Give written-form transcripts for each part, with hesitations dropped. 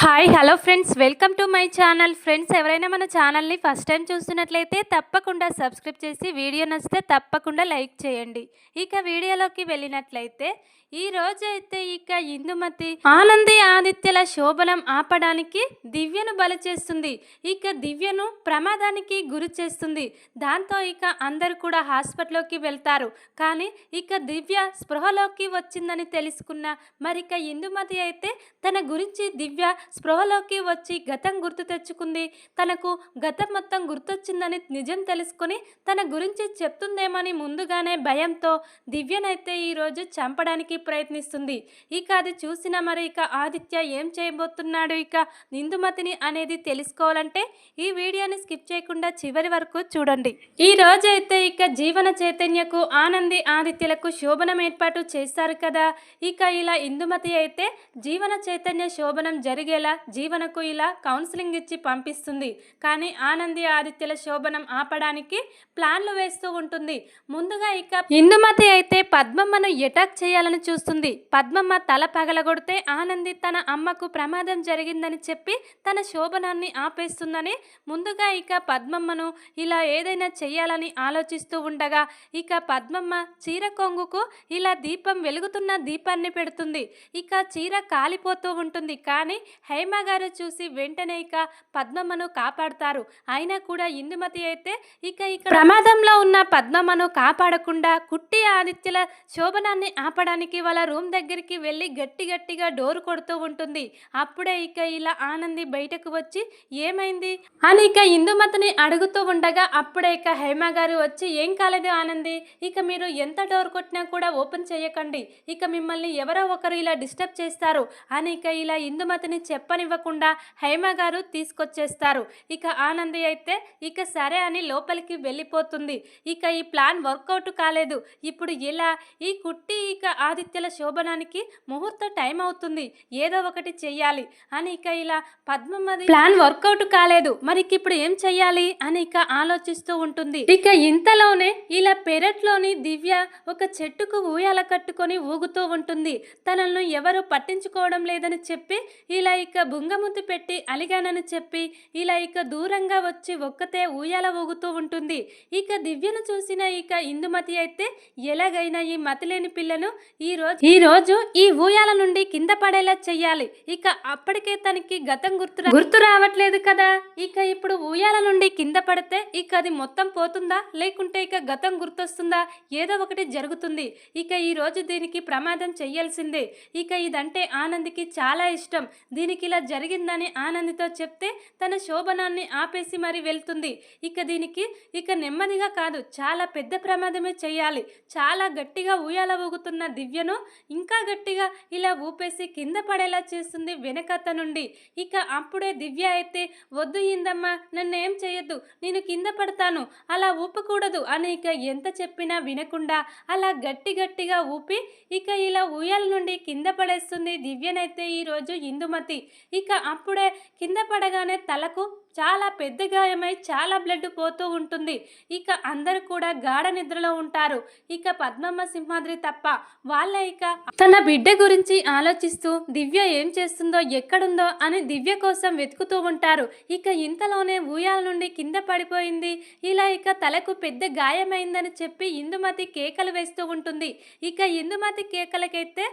Hi hello friends, welcome to my channel. Friends, ఎవరైనా మన ఛానల్ని ఫస్ట్ టైం చూస్తున్నట్లయితే తప్పకుండా సబ్స్క్రైబ్ చేసి వీడియో నచ్చితే తప్పకుండా లైక్ చేయండి. ఇక వీడియోలోకి వెళ్ళినట్లయితే ఈ రోజు అయితే ఇందుమతి ఆనంది ఆదిత్యల శోభనం ఆపడానికి దివ్యను బలి చేస్తుంది. దివ్యను ప్రమాదానికి గురి చేస్తుంది. దాంతో అందరూ కూడా హాస్పిటల్లోకి వెళ్తారు. కానీ దివ్య స్పృహలోకి వచ్చిందని తెలుసుకున్న ఇందుమతి అయితే తన గురించి దివ్య స్పృహలోకి వచ్చి గతం గుర్తు తెచ్చుకుంది. తనకు గతం మొత్తం గుర్తొచ్చిందని నిజం తెలుసుకుని తన గురించి చెప్తుందేమని ముందుగానే భయంతో దివ్యనైతే ఈరోజు చంపడానికి ప్రయత్నిస్తుంది. అది చూసిన ఆదిత్య ఏం చేయబోతున్నాడు, ఇందుమతిని అనేది తెలుసుకోవాలంటే ఈ వీడియోని స్కిప్ చేయకుండా చివరి వరకు చూడండి. ఈ రోజైతే జీవన చైతన్యకు ఆనంది ఆదిత్యలకు శోభనం ఏర్పాటు చేస్తారు కదా. ఇలా ఇందుమతి అయితే జీవన చైతన్య శోభనం జరిగేలా జీవనకు ఇలా కౌన్సిలింగ్ ఇచ్చి పంపిస్తుంది. కానీ ఆనంది ఆదిత్యల శోభనం ఆపడానికి ప్లాన్లు వేస్తూ ఉంటుంది. ముందుగా ఇందుమతి అయితే పద్మమ్మను అటాక్ చేయాలని చూస్తుంది. పద్మమ్మ తల పగలగొడితే ఆనంది తన అమ్మకు ప్రమాదం జరిగిందని చెప్పి తన శోభనాన్ని ఆపేస్తుందని ముందుగా పద్మమ్మను ఇలా ఏదైనా చెయ్యాలని ఆలోచిస్తూ ఉండగా పద్మమ్మ చీర కొంగుకు ఇలా దీపం వెలుగుతున్న దీపాన్ని పెడుతుంది. చీర కాలిపోతూ ఉంటుంది. కానీ హేమ గారు చూసి వెంటనే పద్మమ్మను కాపాడుతారు. అయినా కూడా ఇందుమతి అయితే ప్రమాదంలో ఉన్న పద్మమ్మను కాపాడకుండా కుట్టి ఆదిత్యల శోభనాన్ని ఆపడానికి వాళ్ళ రూమ్ దగ్గరికి వెళ్ళి గట్టిగా డోర్ కొడుతూ ఉంటుంది. అప్పుడే ఇలా ఆనంది బయటకు వచ్చి ఏమైంది అని ఇందుమతిని అడుగుతూ ఉండగా అప్పుడే హేమ గారు వచ్చి ఏం కాలేదు ఆనంది, మీరు ఎంత డోర్ కొట్టినా కూడా ఓపెన్ చేయకండి, మిమ్మల్ని ఎవరో ఒకరు ఇలా డిస్టర్బ్ చేస్తారు అని ఇలా ఇందుమతిని చెప్పనివ్వకుండా హేమ గారు తీసుకొచ్చేస్తారు. ఆనంది అయితే సరే అని లోపలికి వెళ్ళిపోతుంది. ఈ ప్లాన్ వర్కౌట్ కాలేదు. ఇప్పుడు ఎలా ఈ కుట్టి ఆదిత్యల శోభనానికి ముహూర్త టైం అవుతుంది, ఏదో ఒకటి చెయ్యాలి అని ఇలా పద్మమ్మది ప్లాన్ వర్కౌట్ కాలేదు. ఇప్పుడు ఏం చెయ్యాలి అని ఆలోచిస్తూ ఉంటుంది. ఇంతలోనే ఇలా పెరట్లోని దివ్య ఒక చెట్టుకు ఊయాల కట్టుకొని ఊగుతూ ఉంటుంది. తనను ఎవరు పట్టించుకోవడం లేదని చెప్పి ఇలా బుంగముద్దు పెట్టి అలిగానని చెప్పి ఇలా దూరంగా వచ్చి ఒక్కతే ఊయాల ఊగుతూ ఉంటుంది. దివ్యను చూసిన ఇందుమతి అయితే ఎలాగైనా ఈ మతిలేని పిల్లను ఈ రోజు ఈ ఊయాల నుండి కింద పడేలా చెయ్యాలి. అప్పటికే తనకి గతం గుర్తు రావట్లేదు కదా. ఇప్పుడు ఊయాల నుండి కింద పడితే అది మొత్తం పోతుందా, లేకుంటే గతం గుర్తొస్తుందా, ఏదో ఒకటి జరుగుతుంది. ఈ రోజు దీనికి ప్రమాదం చెయ్యాల్సిందే. ఇదంటే ఆనందికి చాలా ఇష్టం. దీనికి ఇలా జరిగిందని ఆనందితో చెప్తే తన శోభనాన్ని ఆపేసి మరి వెళ్తుంది. దీనికి నెమ్మదిగా కాదు, చాలా పెద్ద ప్రమాదమే చెయ్యాలి. చాలా గట్టిగా ఊయాల ఊగుతున్న దివ్యను ఇంకా గట్టిగా ఇలా ఊపేసి కింద పడేలా చేస్తుంది వెనకత్త నుండి. అప్పుడే దివ్య అయితే వద్దు ఇందమ్మ, నన్ను ఏం చేయొద్దు, నేను కింద పడతాను, అలా ఊపకూడదు అని ఎంత చెప్పినా వినకుండా అలా గట్టిగా ఊపి ఇలా ఊయాల నుండి కింద పడేస్తుంది దివ్యనైతే ఈరోజు ఇందుమతి. అప్పుడే కింద పడగానే తలకు చాలా పెద్ద గాయమై చాలా బ్లడ్ పోతూ ఉంటుంది. అందరూ కూడా గాఢ నిద్రలో ఉంటారు. పద్మమ్మ సింహాద్రి తప్ప వాళ్ళ తన బిడ్డ గురించి ఆలోచిస్తూ దివ్య ఏం చేస్తుందో ఎక్కడుందో అని దివ్య కోసం వెతుకుతూ ఉంటారు. ఇంతలోనే ఊయాల నుండి కింద పడిపోయింది, ఇలా తలకు పెద్ద గాయమైందని చెప్పి ఇందుమతి కేకలు వేస్తూ ఉంటుంది. ఇందుమతి కేకలకైతే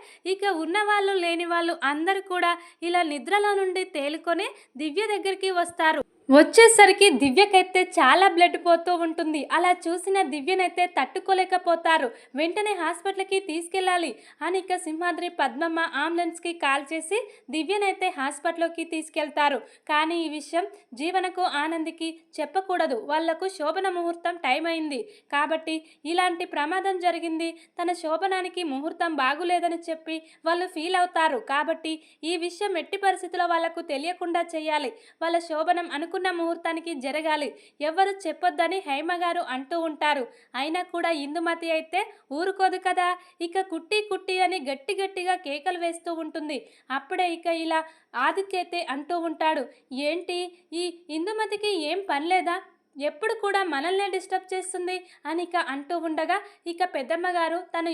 ఉన్నవాళ్ళు లేని వాళ్ళు అందరూ కూడా ఇలా నిద్రలో నుండి తేలుకొని దివ్య దగ్గరికి వస్తారు. వచ్చేసరికి దివ్యకైతే చాలా బ్లడ్ పోతూ ఉంటుంది. అలా చూసిన దివ్యనైతే తట్టుకోలేకపోతారు. వెంటనే హాస్పిటల్కి తీసుకెళ్ళాలి అని సింహాద్రి పద్మమ్మ అంబులెన్స్కి కాల్ చేసి దివ్యనైతే హాస్పిటల్లోకి తీసుకెళ్తారు. కానీ ఈ విషయం జీవనకు ఆనందికి చెప్పకూడదు. వాళ్లకు శోభన ముహూర్తం టైం అయింది కాబట్టి ఇలాంటి ప్రమాదం జరిగింది, తన శోభనానికి ముహూర్తం బాగులేదని చెప్పి వాళ్ళు ఫీల్ అవుతారు. కాబట్టి ఈ విషయం ఎట్టి పరిస్థితుల్లో వాళ్లకు తెలియకుండా చేయాలి. వాళ్ళ శోభనం అనుకున్న ముహూర్తానికి జరగాలి, ఎవరు చెప్పొద్దని హేమ గారు అంటూ ఉంటారు. అయినా కూడా ఇందుమతి అయితే ఊరుకోదు కదా. కుట్టి అని గట్టిగా కేకలు వేస్తూ ఉంటుంది. అప్పుడే ఇలా ఆదిత్య అయితే అంటూ ఉంటాడు, ఏంటి ఈ ఇందుమతికి ఏం పని లేదా, ఎప్పుడు కూడా మనల్నే డిస్టర్బ్ చేస్తుంది అని ఇక అంటూ ఉండగా ఇక పెద్దమ్మ గారు తను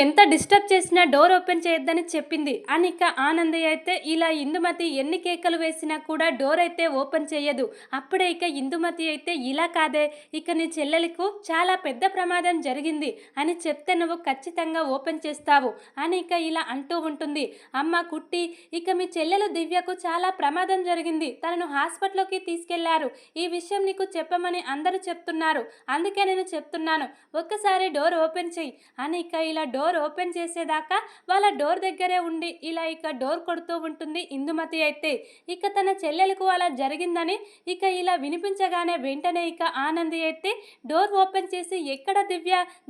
ఎంత డిస్టర్బ్ చేసినా డోర్ ఓపెన్ చేయొద్దని చెప్పింది అని ఇక ఆనంది అయితే ఇలా ఇందుమతి ఎన్ని కేకలు వేసినా కూడా డోర్ అయితే ఓపెన్ చేయదు. అప్పుడే ఇక ఇందుమతి అయితే ఇలా కాదే, ఇక నీ చెల్లెలకు చాలా పెద్ద ప్రమాదం జరిగింది అని చెప్తే నువ్వు ఖచ్చితంగా ఓపెన్ చేస్తావు అని ఇక ఇలా అంటూ ఉంటుంది. అమ్మ కుట్టి, ఇక మీ చెల్లెలు దివ్యకు చాలా ప్రమాదం జరిగింది, తనను హాస్పిటల్లోకి తీసుకెళ్లారు, ఈ విషయం నీకు చెప్పమని అందరూ చెప్తున్నారు, అందుకే నేను చెప్తున్నాను, ఒక్కసారి డోర్ ఓపెన్ చెయ్యి అని ఇక ఇలా డోర్ ఓపెన్ చేసేదాకా వాళ్ళ డోర్ దగ్గరే ఉండి ఇలా ఇక డోర్ కొడుతూ ఉంటుంది ఇందుమతి అయితే. ఇక తన చెల్లెలకు అలా జరిగిందని ఇక ఇలా వినిపించగానే వెంటనే ఇక ఆనంది అయితే డోర్ ఓపెన్ చేసి ఎక్కడ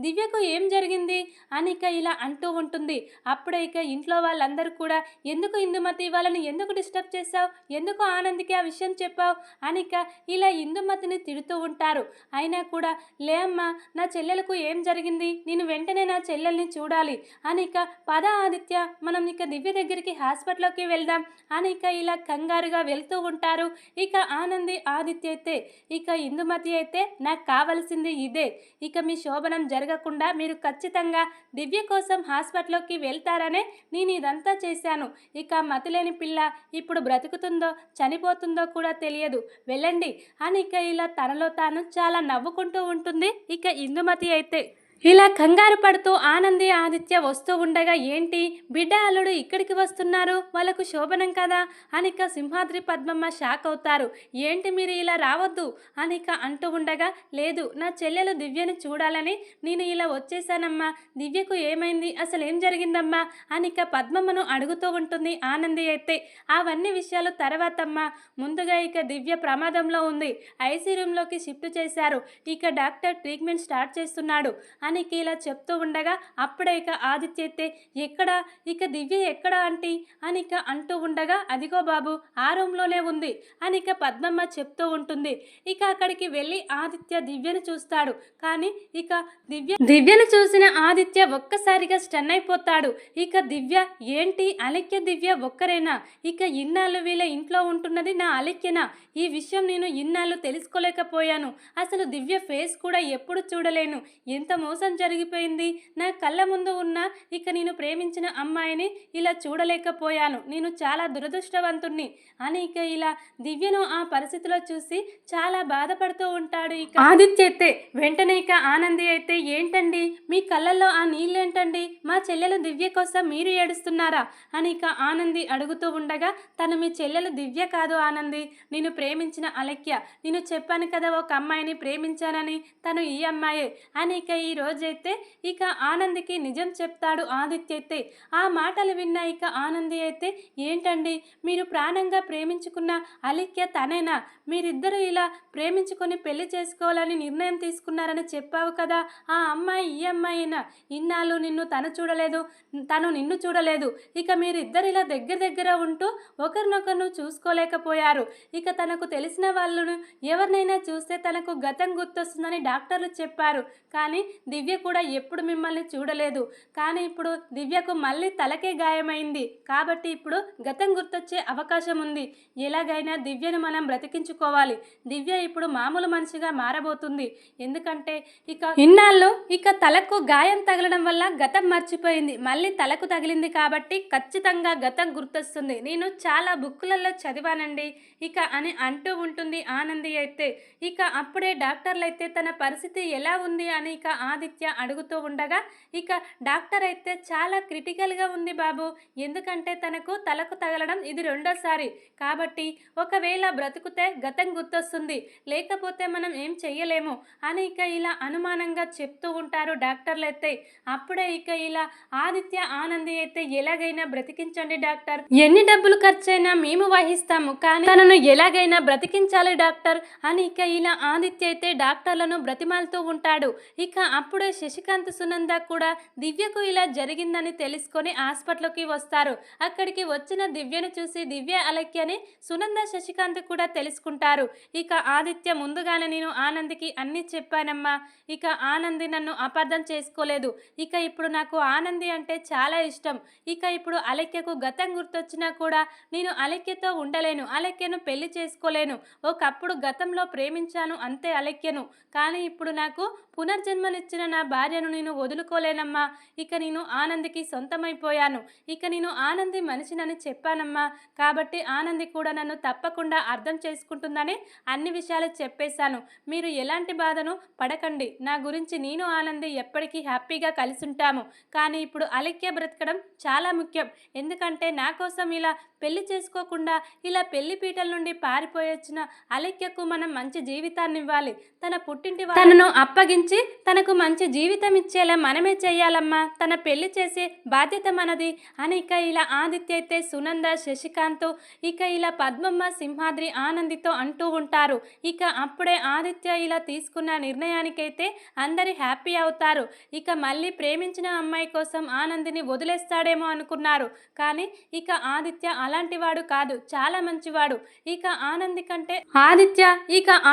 దివ్యకు ఏం జరిగింది అని ఇక ఇలా అంటూ ఉంటుంది. అప్పుడే ఇక ఇంట్లో వాళ్ళందరూ కూడా ఎందుకు ఇందుమతి వాళ్ళని ఎందుకు డిస్టర్బ్ చేశావు, ఎందుకు ఆనందికి ఆ విషయం చెప్పావు అని ఇక ఇలా ఇందుమతిని తిడుతూ ఉంటారు. అయినా కూడా లే అమ్మా, నా చెల్లెలకు ఏం జరిగింది, నేను వెంటనే నా చెల్లెల్ని చూడాలి అని ఇక పద ఆదిత్య, మనం ఇక దివ్య దగ్గరికి హాస్పిటల్లోకి వెళ్దాం అని ఇక ఇలా కంగారుగా వెళ్తూ ఉంటారు. ఇక ఆనంది ఆదిత్య అయితే ఇక ఇందుమతి అయితే నాకు కావలసింది ఇదే, ఇక మీ శోభనం జరగకుండా మీరు ఖచ్చితంగా దివ్య కోసం హాస్పిటల్లోకి వెళ్తారనే నేను ఇదంతా చేశాను, ఇక మతిలేని పిల్ల ఇప్పుడు బ్రతుకుతుందో చనిపోతుందో కూడా తెలియదు, వెళ్ళండి అని ఇక ఇలా తనలో తాను చాలా నవ్వుకుంటూ ఉంటుంది ఇక ఇందుమతి అయితే. ఇలా కంగారు పడుతూ ఆనంది ఆదిత్య వస్తూ ఉండగా ఏంటి బిడ్డ అల్లుడు ఇక్కడికి వస్తున్నారు, వాళ్ళకు శోభనం కదా అనిక సింహాద్రి పద్మమ్మ షాక్ అవుతారు. ఏంటి మీరు ఇలా రావద్దు అనిక అంటూ ఉండగా లేదు, నా చెల్లెలు దివ్యని చూడాలని నేను ఇలా వచ్చేసానమ్మా, దివ్యకు ఏమైంది, అసలు ఏం జరిగిందమ్మా అనిక పద్మమ్మను అడుగుతూ ఉంటుంది ఆనంది అయితే. అవన్నీ విషయాలు తర్వాతమ్మా, ముందుగా ఇక దివ్య ప్రమాదంలో ఉంది, ఐసీ రూమ్లోకి షిఫ్ట్ చేశారు, ఇక డాక్టర్ ట్రీట్మెంట్ స్టార్ట్ చేస్తున్నాడు అని ఇలా చెప్తూ ఉండగా అప్పుడే ఇక ఆదిత్య అయితే ఎక్కడ, ఇక దివ్య ఎక్కడ ఆంటీ అనిక అంటూ ఉండగా అదిగో బాబు ఆ రూమ్లోనే ఉంది అనిక పద్మమ్మ చెప్తూ ఉంటుంది. ఇక అక్కడికి వెళ్ళి ఆదిత్య దివ్యను చూస్తాడు. కానీ ఇక దివ్యను చూసిన ఆదిత్య ఒక్కసారిగా స్టన్ అయిపోతాడు. ఇక దివ్య ఏంటి, అలెక్య దివ్య ఒక్కరేనా, ఇక ఇన్నాళ్ళు వీళ్ళ ఇంట్లో ఉంటున్నది నా అలెక్యనా, ఈ విషయం నేను ఇన్నాళ్ళు తెలుసుకోలేకపోయాను, అసలు దివ్య ఫేస్ కూడా ఎప్పుడు చూడలేను, ఎంత మోసం జరిగిపోయింది, నా కళ్ళ ముందు ఉన్న ఇక నేను ప్రేమించిన అమ్మాయిని ఇలా చూడలేకపోయాను, నేను చాలా దురదృష్టవంతుణ్ణి అని ఇక ఇలా దివ్యను ఆ పరిస్థితిలో చూసి చాలా బాధపడుతూ ఉంటాడు. ఇక ఆదిత్య అయితే వెంటనే ఇక ఆనంది అయితే ఏంటండి మీ కళ్ళల్లో ఆ నీళ్ళేంటండి, మా చెల్లెలు దివ్య కోసం మీరు ఏడుస్తున్నారా అని ఇక ఆనంది అడుగుతూ ఉండగా తను మీ చెల్లెలు దివ్య కాదు ఆనంది, నేను ప్రేమించిన అలెక్య, నేను చెప్పాను కదా ఒక అమ్మాయిని ప్రేమించానని, తను ఈ అమ్మాయే అని ఇక ఈ రోజైతే ఇక ఆనందికి నిజం చెప్తాడు ఆదిత్య అయితే. ఆ మాటలు విన్న ఇక ఆనంది అయితే ఏంటండి మీరు ప్రాణంగా ప్రేమించుకున్న అలెక్య తనేనా, మీరిద్దరూ ఇలా ప్రేమించుకొని పెళ్లి చేసుకోవాలని నిర్ణయం తీసుకున్నారని చెప్పావు కదా, ఆ అమ్మాయి ఈ అమ్మాయినా, ఇన్నాళ్ళు నిన్ను తను చూడలేదు, తను నిన్ను చూడలేదు, ఇక మీరిద్దరు ఇలా దగ్గర ఉంటూ ఒకరినొకరు చూసుకోలేకపోయారు, ఇక తనకు తెలిసిన వాళ్ళను ఎవరినైనా చూస్తే తనకు గతం గుర్తొస్తుందని డాక్టర్లు చెప్పారు, కానీ దివ్య కూడా ఎప్పుడు మిమ్మల్ని చూడలేదు, కానీ ఇప్పుడు దివ్యకు మళ్ళీ తలకే గాయమైంది కాబట్టి ఇప్పుడు గతం గుర్తొచ్చే అవకాశం ఉంది, ఎలాగైనా దివ్యను మనం బ్రతికించుకోవాలి, దివ్య ఇప్పుడు మామూలు మనిషిగా మారబోతుంది, ఎందుకంటే ఇక ఇన్నాళ్ళు ఇక తలకు గాయం తగలడం వల్ల గతం మర్చిపోయింది, మళ్ళీ తలకు తగిలింది కాబట్టి ఖచ్చితంగా గతం గుర్తొస్తుంది, నేను చాలా బుక్కులలో చదివానండి ఇక అని అంటూ ఉంటుంది ఆనంది అయితే. ఇక అప్పుడే డాక్టర్లు అయితే తన పరిస్థితి ఎలా ఉంది అని ఇక ఆదిత్య అడుగుతూ ఉండగా ఇక డాక్టర్ అయితే చాలా క్రిటికల్గా ఉంది బాబు, ఎందుకంటే తనకు తలకు తగలడం ఇది రెండోసారి కాబట్టి ఒకవేళ బ్రతుకుతే గతం గుర్తొస్తుంది, లేకపోతే మనం ఏం చెయ్యలేము అని ఇక ఇలా అనుమానంగా చెప్తూ ఉంటారు డాక్టర్లు అయితే. అప్పుడే ఇక ఇలా ఆదిత్య ఆనంది అయితే ఎలాగైనా బ్రతికించండి డాక్టర్, ఎన్ని డబ్బులు ఖర్చైనా మేము వహిస్తాము, కానీ తనను ఎలాగైనా బ్రతికించాలి డాక్టర్ అని ఇక ఇలా ఆదిత్య అయితే డాక్టర్లను బ్రతిమాలుతూ ఉంటాడు. ఇక అప్పుడే శశికాంత్ సునంద కూడా దివ్యకు ఇలా జరిగిందని తెలుసుకొని హాస్పిటల్కి వస్తారు. అక్కడికి వచ్చిన దివ్యను చూసి దివ్య అలక్యని సునంద శశికాంత్ కూడా తెలుసుకుంటారు. ఇక ఆదిత్య ముందుగానే నేను ఆనందికి అన్నీ చెప్పానమ్మా, ఇక ఆనంది నన్ను అపార్థం చేసుకోలేదు, ఇక ఇప్పుడు నాకు ఆనంది అంటే చాలా ఇష్టం, ఇక ఇప్పుడు అలక్యకు గతం గుర్తొచ్చినా కూడా నేను అలక్యతో ఉండలేను, అలక్యను పెళ్లి చేసుకోలేను, ఒకప్పుడు గతంలో ప్రేమించాను అంతే అలక్యను, కానీ ఇప్పుడు నాకు పునర్జన్మనిచ్చిన నా భార్యను నేను వదులుకోలేనమ్మా, ఇక నేను ఆనందికి సొంతమైపోయాను, ఇక నేను ఆనంది మనిషినని చెప్పానమ్మా, కాబట్టి ఆనంది కూడా నన్ను తప్పకుండా అర్థం చేసుకుంటుందని అన్ని విషయాలు చెప్పేశాను, మీరు ఎలాంటి బాధను పడకండి, నా గురించి నేను ఆనంది ఎప్పటికీ హ్యాపీగా కలిసి ఉంటాము, కానీ ఇప్పుడు అలక్య బ్రతకడం చాలా ముఖ్యం, ఎందుకంటే నా కోసం ఇలా పెళ్లి చేసుకోకుండా ఇలా పెళ్లి పీటల నుండి పారిపోయొచ్చిన అలక్యకు మనం మంచి జీవితాన్ని ఇవ్వాలి, తన పుట్టింటి తనను అప్పగించి తనకు మంచి జీవితం ఇచ్చేలా మనమే చెయ్యాలమ్మా, తన పెళ్లి చేసే బాధ్యత మనది అని ఇక ఇలా ఆదిత్య అయితే సునంద శశికాంత్ ఇక ఇలా పద్మమ్మ సింహాద్రి ఆనందితో అంటూ ఉంటారు. ఇక అప్పుడే ఆదిత్య ఇలా తీసుకున్న నిర్ణయానికైతే అందరి హ్యాపీ అవుతారు. ఇక మళ్ళీ ప్రేమించిన అమ్మాయి కోసం ఆనందిని వదిలేస్తాడేమో అనుకున్నారు, కానీ ఇక ఆదిత్య అలాంటి వాడు కాదు, చాలా మంచివాడు, ఇక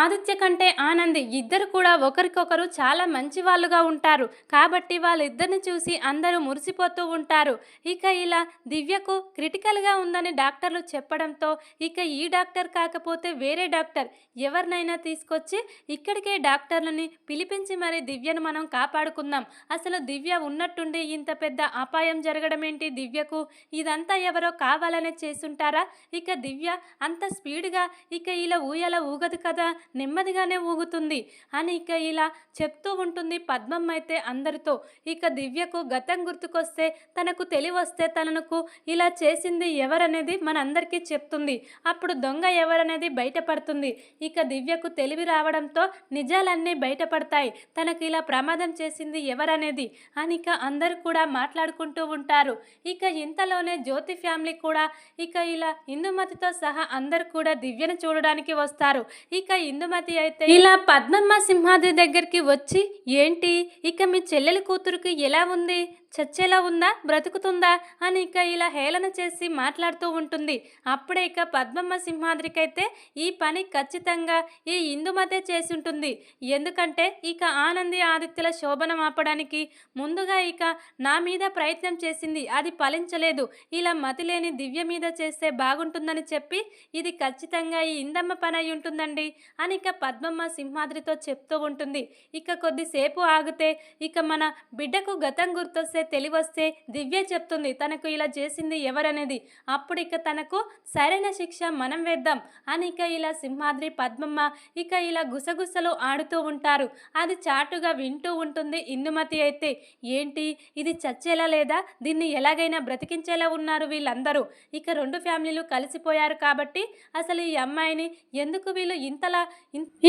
ఆదిత్య కంటే ఆనంది ఇద్దరు కూడా ఒకరికొకరు చాలా మంచి వాళ్ళుగా ఉంటారు, కాబట్టి వాళ్ళిద్దరిని చూసి అందరూ మురిసిపోతూ ఉంటారు. ఇక ఇలా దివ్యకు క్రిటికల్గా ఉందని డాక్టర్లు చెప్పడంతో ఇక ఈ డాక్టర్ కాకపోతే వేరే డాక్టర్ ఎవరినైనా తీసుకొచ్చి ఇక్కడికే డాక్టర్లని పిలిపించి మరి దివ్యను మనం కాపాడుకుందాం, అసలు దివ్య ఉన్నట్టుండి ఇంత పెద్ద అపాయం జరగడం ఏంటి దివ్యకు, ఇదంతా ఎవరో కావాలనే చేసుంటారా, ఇక దివ్య అంత స్పీడ్గా ఇక ఇలా ఊయల ఊగదు కదా, నెమ్మదిగానే ఊగుతుంది అని ఇక ఇలా చెప్తూ ఉంటుంది పద్మమ్మ అయితే అందరితో. ఇక దివ్యకు గతం గుర్తుకొస్తే తనకు తెలివొస్తే తనకు ఇలా చేసింది ఎవరనేది మనందరికీ చెప్తుంది, అప్పుడు దొంగ ఎవరనేది బయటపడుతుంది, ఇక దివ్యకు తెలివి రావడంతో నిజాలన్నీ బయటపడతాయి, తనకు ఇలా ప్రమాదం చేసింది ఎవరనేది అని ఇక అందరూ కూడా మాట్లాడుకుంటూ ఉంటారు. ఇక ఇంతలోనే జ్యోతి ఫ్యామిలీ కూడా ఇక ఇలా ఇందుమతితో సహా అందరు కూడా దివ్యను చూడడానికి వస్తారు. ఇక ఇందుమతి అయితే ఇలా పద్మమ్మ సింహాద్రి దగ్గరికి వచ్చి ఏంటి ఇక మీ చెల్లెలి కూతురికి ఎలా ఉంది, చచ్చేలా ఉందా, బ్రతుకుతుందా అని ఇక ఇలా హేళన చేసి మాట్లాడుతూ ఉంటుంది. అప్పుడే ఇక పద్మమ్మ సింహాద్రికైతే ఈ పని ఖచ్చితంగా ఈ ఇందుమతే చేసి ఉంటుంది, ఎందుకంటే ఇక ఆనంది ఆదిత్యల శోభనం ఆపడానికి ముందుగా ఇక నా మీద ప్రయత్నం చేసింది, అది ఫలించలేదు, ఇలా మతిలేని దివ్య మీద చేస్తే బాగుంటుందని చెప్పి ఇది ఖచ్చితంగా ఈ ఇందమ్మ పని అయి ఉంటుందండి అని ఇక పద్మమ్మ సింహాద్రితో చెప్తూ ఉంటుంది. ఇక కొద్దిసేపు ఆగితే ఇక మన బిడ్డకు గతం గుర్తొస్తే తెలివొస్తే దివ్య చెప్తుంది తనకు ఇలా చేసింది ఎవరనేది, అప్పుడు ఇక తనకు సరైన శిక్ష మనం వేద్దాం అని ఇక ఇలా సింహాద్రి పద్మమ్మ ఇక ఇలా గుసగుసలు ఆడుతూ ఉంటారు. అది చాటుగా వింటూ ఉంటుంది ఇందుమతి అయితే, ఏంటి ఇది చచ్చేలా లేదా, దీన్ని ఎలాగైనా బ్రతికించేలా ఉన్నారు వీళ్ళందరూ, ఇక రెండు ఫ్యామిలీలు కలిసిపోయారు కాబట్టి అసలు ఈ అమ్మాయిని ఎందుకు వీళ్ళు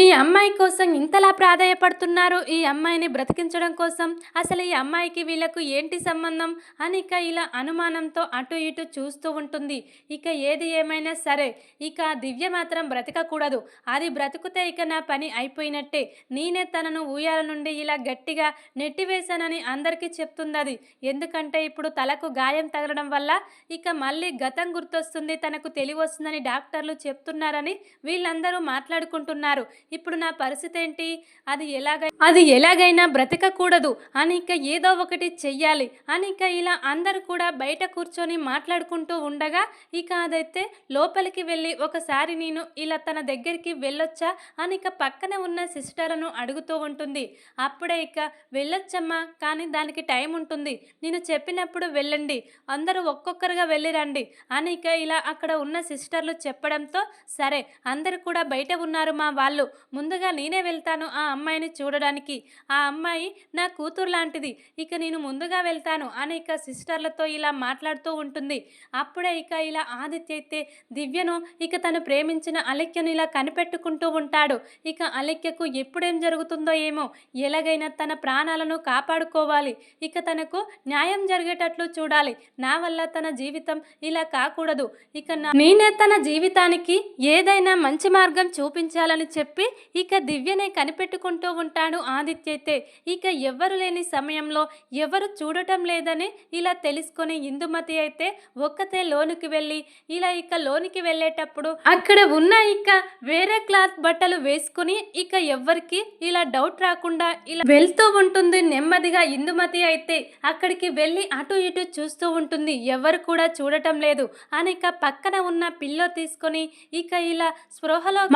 ఈ అమ్మాయి కోసం ఇంతలా ప్రాధాయపడుతున్నారు, ఈ అమ్మాయిని బ్రతికించడం కోసం అసలు ఈ అమ్మాయికి వీళ్ళకు ఏంటి సంబంధం అని ఇక ఇలా అనుమానంతో అటు ఇటు చూస్తూ ఉంటుంది. ఇక ఏది ఏమైనా సరే ఇక దివ్య మాత్రం బ్రతకకూడదు, అది బ్రతుకుతే ఇక నా పని అయిపోయినట్టే, నేనే తనను ఊయాల నుండి ఇలా గట్టిగా నెట్టివేశానని అందరికీ చెప్తుంది అది, ఎందుకంటే ఇప్పుడు తలకు గాయం తగలడం వల్ల ఇక మళ్ళీ గతం గుర్తొస్తుంది, తనకు తెలివొస్తుందని డాక్టర్లు చెప్తున్నారని వీళ్ళందరూ మాట్లాడుకుంటున్నారు, ఇప్పుడు నా పరిస్థితి ఏంటి, అది ఎలాగైనా బ్రతకకూడదు అని ఇక ఏదో ఒకటి చెయ్యాలి అని ఇక ఇలా అందరూ కూడా బయట కూర్చొని మాట్లాడుకుంటూ ఉండగా ఇక అదైతే లోపలికి వెళ్ళి ఒకసారి నేను ఇలా తన దగ్గరికి వెళ్ళొచ్చా అని ఇక పక్కన ఉన్న సిస్టర్లను అడుగుతూ ఉంటుంది. అప్పుడే ఇక వెళ్ళొచ్చమ్మా, కానీ దానికి టైం ఉంటుంది, నేను చెప్పినప్పుడు వెళ్ళండి, అందరూ ఒక్కొక్కరుగా వెళ్ళిరండి అని ఇక ఇలా అక్కడ ఉన్న సిస్టర్లు చెప్పడంతో సరే అందరూ కూడా బయట ఉన్నారు మా వాళ్ళు, ముందుగా నేనే వెళ్తాను ఆ అమ్మాయిని చూడడానికి, ఆ అమ్మాయి నా కూతురు లాంటిది, ఇక నేను ముందుగా ఖచ్చితంగా వెళ్తాను అని ఇక సిస్టర్లతో ఇలా మాట్లాడుతూ ఉంటుంది. అప్పుడే ఇక ఇలా ఆదిత్య అయితే దివ్యను ఇక తను ప్రేమించిన అలెక్యను ఇలా కనిపెట్టుకుంటూ ఉంటాడు. ఇక అలెక్యకు ఎప్పుడేం జరుగుతుందో ఏమో, ఎలాగైనా తన ప్రాణాలను కాపాడుకోవాలి, ఇక తనకు న్యాయం జరిగేటట్లు చూడాలి, నా వల్ల తన జీవితం ఇలా కాకూడదు, ఇక నేనే తన జీవితానికి ఏదైనా మంచి మార్గం చూపించాలని చెప్పి ఇక దివ్యనే కనిపెట్టుకుంటూ ఉంటాడు ఆదిత్య అయితే. ఇక ఎవ్వరు లేని సమయంలో ఎవరు చూడటం లేదని ఇలా తెలుసుకొని ఇందుమతి అయితే ఒక్కతే లోనికి వెళ్ళి ఇలా ఇక లోనికి వెళ్ళేటప్పుడు అక్కడ ఉన్న ఇక వేరే క్లాత్ బట్టలు వేసుకుని ఇక ఎవ్వరికి ఇలా డౌట్ రాకుండా ఇలా వెళ్తూ ఉంటుంది నెమ్మదిగా. ఇందుమతి అయితే అక్కడికి వెళ్ళి అటు ఇటు చూస్తూ ఉంటుంది, ఎవరు కూడా చూడటం లేదు అని ఇక పక్కన ఉన్న పిల్లో తీసుకొని ఇక ఇలా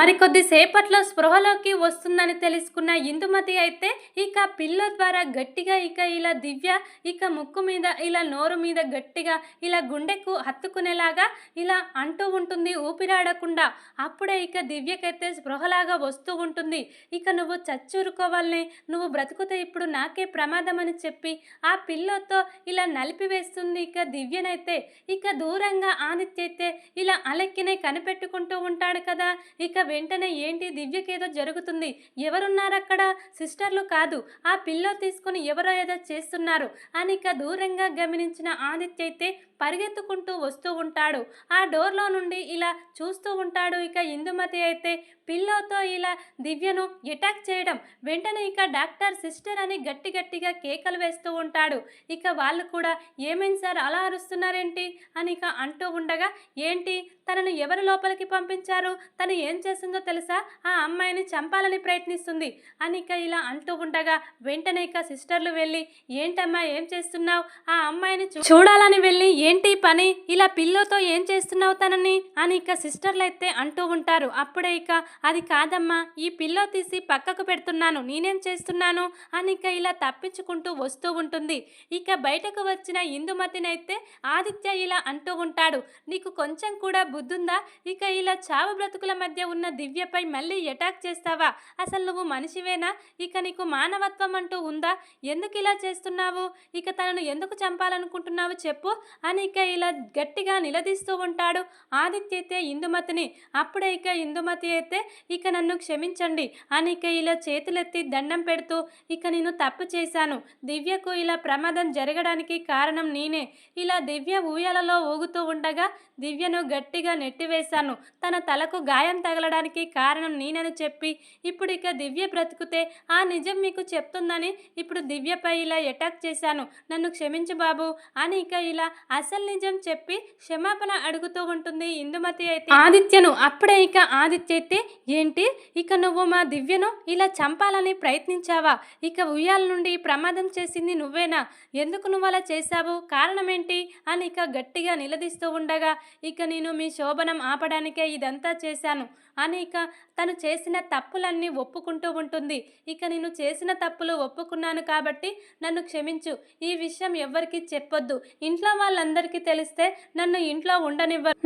మరికొద్ది సేపట్లో స్పృహలోకి వస్తుందని తెలుసుకున్న ఇందుమతి అయితే ఇక పిల్లో ద్వారా గట్టిగా ఇక ఇలా దివ్య ఇక ముక్కు మీద ఇలా నోరు మీద గట్టిగా ఇలా గుండెకు హత్తుకునేలాగా ఇలా అంటూ ఉంటుంది ఊపిరాడకుండా. అప్పుడే ఇక దివ్యకైతే స్పృహలాగా వస్తూ ఉంటుంది. ఇక నువ్వు చచ్చూరుకోవాలని, నువ్వు బ్రతుకుతే ఇప్పుడు నాకే ప్రమాదం అని చెప్పి ఆ పిల్లోతో ఇలా నలిపివేస్తుంది ఇక దివ్యనైతే. ఇక దూరంగా ఆదిత్య అయితే ఇలా అలెక్కినే కనిపెట్టుకుంటూ ఉంటాడు కదా. ఇక వెంటనే ఏంటి దివ్యకేదో జరుగుతుంది, ఎవరున్నారక్కడ, సిస్టర్లు కాదు, ఆ పిల్లో తీసుకొని ఎవరో ఏదో చేస్తున్నారు అని ఇక దూరంగా గమనించిన ఆదిత్య అయితే పరిగెత్తుకుంటూ వస్తూ ఉంటాడు. ఆ డోర్లో నుండి ఇలా చూస్తూ ఉంటాడు. ఇక ఇందుమతి అయితే పిల్లోతో ఇలా దివ్యను అటాక్ చేయడం, వెంటనే ఇక డాక్టర్ సిస్టర్ అని గట్టి గట్టిగా కేకలు వేస్తూ ఉంటాడు. ఇక వాళ్ళు కూడా ఏమైంది సార్ అలా అరుస్తున్నారేంటి అని ఇక అంటూ ఉండగా, ఏంటి తనను ఎవరు లోపలికి పంపించారు, తను ఏం చేస్తుందో తెలుసా, ఆ అమ్మాయిని చంపాలని ప్రయత్నిస్తుంది అని ఇక ఇలా అంటూ ఉండగా వెంటనే ఇక సిస్టర్లు వెళ్ళి, ఏంటమ్మా ఏం చేస్తున్నావు, ఆ అమ్మాయిని చూడాలని వెళ్ళి ఏంటి పని, ఇలా పిల్లోతో ఏం చేస్తున్నావు తనని అని ఇక సిస్టర్లు అయితే అంటూ ఉంటారు. అప్పుడే ఇక అది కాదమ్మా, ఈ పిల్లో తీసి పక్కకు పెడుతున్నాను, నేనేం చేస్తున్నాను అని ఇక ఇలా తప్పించుకుంటూ వస్తూ ఉంటుంది. ఇక బయటకు వచ్చిన ఇందుమతినైతే ఆదిత్య ఇలా అంటూ ఉంటాడు, నీకు కొంచెం కూడా బుద్ధుందా, ఇక ఇలా చావు బ్రతుకుల మధ్య ఉన్న దివ్యపై మళ్ళీ అటాక్ చేస్తావా, అసలు నువ్వు మనిషివేనా, ఇక నీకు మానవత్వం అంటూ ఉందా, ఎందుకు ఇలా చేస్తున్నావు, ఇక తనను ఎందుకు చంపాలనుకుంటున్నావు చెప్పు అని ఇక ఇలా గట్టిగా నిలదీస్తూ ఉంటాడు ఆదిత్య అయితే ఇందుమతిని. అప్పుడే ఇక ఇందుమతి అయితే ఇక నన్ను క్షమించండి అని ఇక ఇలా చేతులెత్తి దండం పెడుతూ, ఇక నేను తప్పు చేశాను, దివ్యకు ఇలా ప్రమాదం జరగడానికి కారణం నేనే, ఇలా దివ్య ఊయలలో ఊగుతూ ఉండగా దివ్యను గట్టిగా నెట్టివేశాను, తన తలకు గాయం తగలడానికి కారణం నేనని చెప్పి ఇప్పుడు ఇక దివ్య బ్రతుకుతే ఆ నిజం మీకు చెప్తుందని ఇప్పుడు దివ్యపై ఇలా అటాక్ చేశాను, నన్ను క్షమించు బాబు అని ఇక ఇలా అసలు నిజం చెప్పి క్షమాపణ అడుగుతూ ఉంటుంది ఇందుమతి అయితే ఆదిత్యను. అప్పుడే ఇక ఆదిత్య అయితే, ఏంటి ఇక నువ్వు మా దివ్యను ఇలా చంపాలని ప్రయత్నించావా, ఇక ఉయ్యాల నుండి ప్రమాదం చేసింది నువ్వేనా, ఎందుకు నువ్వు అలా చేశావు, కారణం ఏంటి అని ఇక గట్టిగా నిలదీస్తూ ఉండగా, ఇక నేను మీ శోభనం ఆపడానికే ఇదంతా చేశాను అని ఇక తను చేసిన తప్పులన్నీ ఒప్పుకుంటూ ఉంటుంది. ఇక నేను చేసిన తప్పులు ఒప్పుకున్నాను కాబట్టి నన్ను క్షమించు, ఈ విషయం ఎవ్వరికి చెప్పొద్దు, ఇంట్లో వాళ్ళందరికీ తెలిస్తే నన్ను ఇంట్లో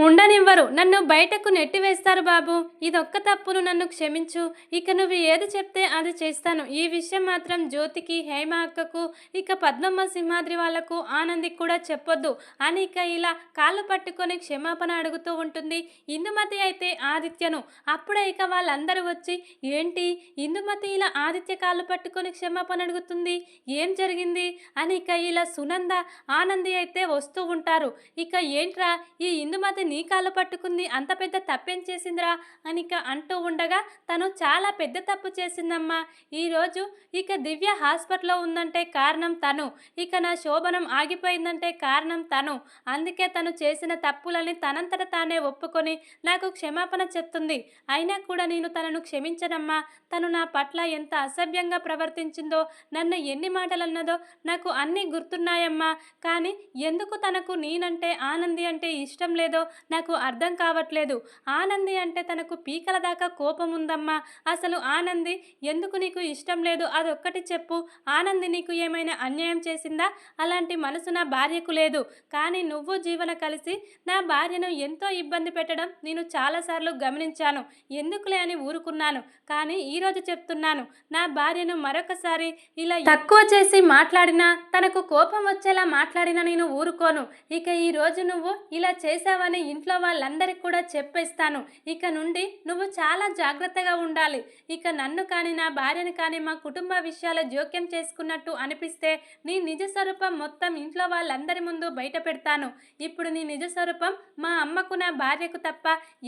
ఉండనివ్వరు, నన్ను బయటకు నెట్టివేస్తారు బాబు, ఇదొక్క తప్పును నన్ను క్షమించు, ఇక నువ్వు ఏది చెప్తే అది చేస్తాను, ఈ విషయం మాత్రం జ్యోతికి, హేమ అక్కకు, ఇక పద్మమ్మ సింహాద్రి వాళ్లకు, ఆనందికి కూడా చెప్పొద్దు అని ఇక ఇలా కాళ్ళు పట్టుకొని క్షమాపణ అడుగుతూ ఉంటుంది ఇందుమతి అయితే ఆదిత్యను. అప్పుడే ఇక వాళ్ళందరూ వచ్చి, ఏంటి ఇందుమతి ఇలా ఆదిత్య కాళ్ళు పట్టుకొని క్షమాపణ అడుగుతుంది, ఏం జరిగింది అని ఇక ఇలా సునంద, ఆనంది అయితే వస్తూ ఉంటారు. ఇక ఏంట్రా ఈ ఇందుమతి నీ కాళ్ళు పట్టుకుంది, అంత పెద్ద తప్పేం చేసిందిరా అని ఇక అంటూ ఉండగా, తను చాలా పెద్ద తప్పు చేసిందమ్మా, ఈరోజు ఇక దివ్య హాస్పిటల్లో ఉందంటే కారణం తను, ఇక నా శోభనం ఆగిపోయిందంటే కారణం తను, అందుకే తను చేసిన తప్పులని తనంతట తానే ఒప్పుకొని నాకు క్షమాపణ చెప్తుంది, అయినా కూడా నేను తనను క్షమించనమ్మా, తను నా పట్ల ఎంత అసభ్యంగా ప్రవర్తించిందో, నన్ను ఎన్ని మాటలు అన్నదో నాకు అన్నీ గుర్తున్నాయమ్మా, కానీ ఎందుకు తనకు నేనంటే ఆనంది అంటే ఇష్టం లేదో నాకు అర్థం కావట్లేదు, ఆనంది అంటే తనకు పీకల దాకా కోపం ఉందమ్మా, అసలు ఆనంది ఎందుకు నీకు ఇష్టం లేదు అదొక్కటి చెప్పు, ఆనంది నీకు ఏమైనా అన్యాయం చేసిందా, అలాంటి మనసు నా భార్యకు లేదు, కానీ నువ్వు జీవన కలిసి నా భార్యను ఎంతో ఇబ్బంది పెట్టడం నేను చాలాసార్లు గమనించాను, ఎందుకులే అని ఊరుకున్నాను, కానీ ఈరోజు చెప్తున్నాను, నా భార్యను మరొకసారి ఇలా తక్కువ చేసి మాట్లాడినా తనకు కోపం వచ్చేలా మాట్లాడినా నేను ఊరుకోను. ఇక ఈరోజు నువ్వు ఇలా చేశావని ఇంట్లో వాళ్ళందరికీ కూడా చెప్పేస్తాను. ఇక నుండి నువ్వు చాలా జాగ్రత్తగా ఉండాలి. ఇక నన్ను కానీ, నా భార్యని కానీ, మా కుటుంబ విషయాల జోక్యం చేసుకున్నట్టు అనిపిస్తే నీ నిజ స్వరూపం మొత్తం ఇంట్లో వాళ్ళందరి ముందు బయట పెడతాను. ఇప్పుడు నీ నిజ స్వరూపం మా అమ్మకు, నా భార్యకు తప్ప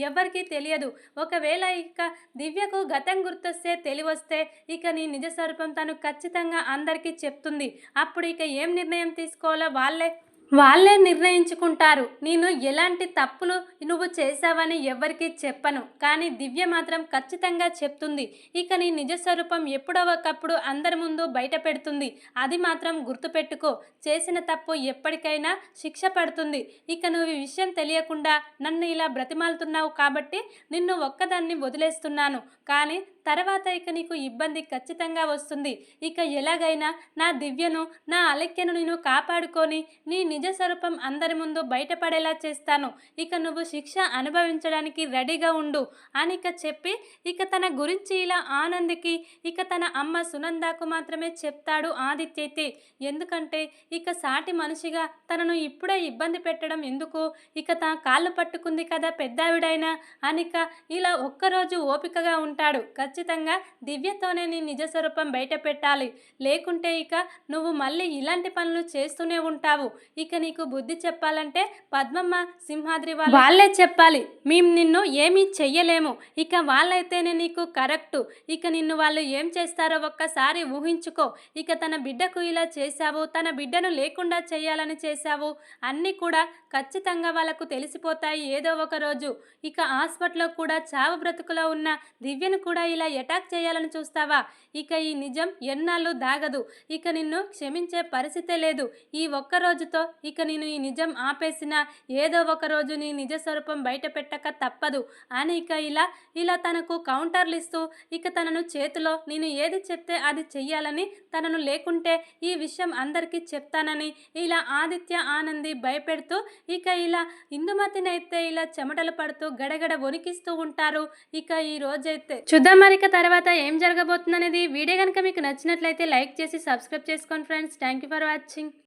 ఎవరికీ తెలియదు. ఒకవేళ ఇక దివ్యకు గతం గుర్తొస్తే తెలివొస్తే ఇక నీ నిజ స్వరూపం తను ఖచ్చితంగా అందరికీ చెప్తుంది. అప్పుడు ఇక ఏం నిర్ణయం తీసుకోవాలో వాళ్ళే నిర్ణయించుకుంటారు. నేను ఎలాంటి తప్పులు నువ్వు చేశావని ఎవరికీ చెప్పను, కానీ దివ్య మాత్రం ఖచ్చితంగా చెప్తుంది. ఇక నీ నిజ స్వరూపం ఎప్పుడో ఒకప్పుడు అందరి ముందు బయట పెడుతుంది. అది మాత్రం గుర్తుపెట్టుకో. చేసిన తప్పు ఎప్పటికైనా శిక్ష పడుతుంది. ఇక నువ్వు ఈ విషయం తెలియకుండా నన్ను ఇలా బ్రతిమాలుతున్నావు కాబట్టి నిన్ను ఒక్కదాన్ని వదిలేస్తున్నాను. కానీ తర్వాత ఇక నీకు ఇబ్బంది ఖచ్చితంగా వస్తుంది. ఇక ఎలాగైనా నా దివ్యను, నా అలక్యను నేను కాపాడుకొని నీ నిజ స్వరూపం అందరి ముందు బయటపడేలా చేస్తాను. ఇక నువ్వు శిక్ష అనుభవించడానికి రెడీగా ఉండు అని ఇక చెప్పి ఇక తన గురించి ఇలా ఆనందికి ఇక తన అమ్మ సునందాకు మాత్రమే చెప్తాడు ఆదిత్య అయితే. ఎందుకంటే ఇక సాటి మనిషిగా తనను ఇప్పుడే ఇబ్బంది పెట్టడం ఎందుకు, ఇక తన కాళ్ళు పట్టుకుంది కదా పెద్దావిడైనా అనిక ఇలా ఒక్కరోజు ఓపికగా ఉంటాడు. ఖచ్చితంగా దివ్యతోనే నీ నిజ స్వరూపం బయట పెట్టాలి, లేకుంటే ఇక నువ్వు మళ్ళీ ఇలాంటి పనులు చేస్తూనే ఉంటావు. ఇక నీకు బుద్ధి చెప్పాలంటే పద్మమ్మ, సింహాద్రి వాళ్ళే చెప్పాలి. మేము నిన్ను ఏమీ చెయ్యలేము. ఇక వాళ్ళైతేనే నీకు కరెక్టు. ఇక నిన్ను వాళ్ళు ఏం చేస్తారో ఒక్కసారి ఊహించుకో. ఇక తన బిడ్డకు ఇలా చేశావు, తన బిడ్డను లేకుండా చేయాలని చేశావు, అన్నీ కూడా ఖచ్చితంగా వాళ్ళకు తెలిసిపోతాయి ఏదో ఒక రోజు. ఇక హాస్పిటల్లో కూడా చావు బ్రతుకులో ఉన్న దివ్యను కూడా ఇలా అటాక్ చేయాలని చూస్తావా? ఇక ఈ నిజం ఎన్నాళ్ళు దాగదు. ఇక నిన్ను క్షమించే పరిస్థితే లేదు. ఈ ఒక్క రోజుతో ఇక నేను ఈ నిజం ఆపేసినా ఏదో ఒక రోజు నీ నిజ స్వరూపం బయట పెట్టక తప్పదు అని ఇక ఇలా తనకు కౌంటర్లు ఇస్తూ ఇక తనను చేతిలో నేను ఏది చెప్తే అది చెయ్యాలని, తనను లేకుంటే ఈ విషయం అందరికీ చెప్తానని ఇలా ఆదిత్య, ఆనంది భయపెడుతూ ఇక ఇలా ఇందుమతినైతే ఇలా చెమటలు పడుతూ గడగడ వణికిస్తూ ఉంటారు. ఇక ఈ రోజైతే చూద్దాం మరి ఇక తర్వాత ఏం జరగబోతుందనేది. వీడియో కనుక మీకు నచ్చినట్లయితే లైక్ చేసి సబ్స్క్రైబ్ చేసుకోండి friends. Thank you for watching.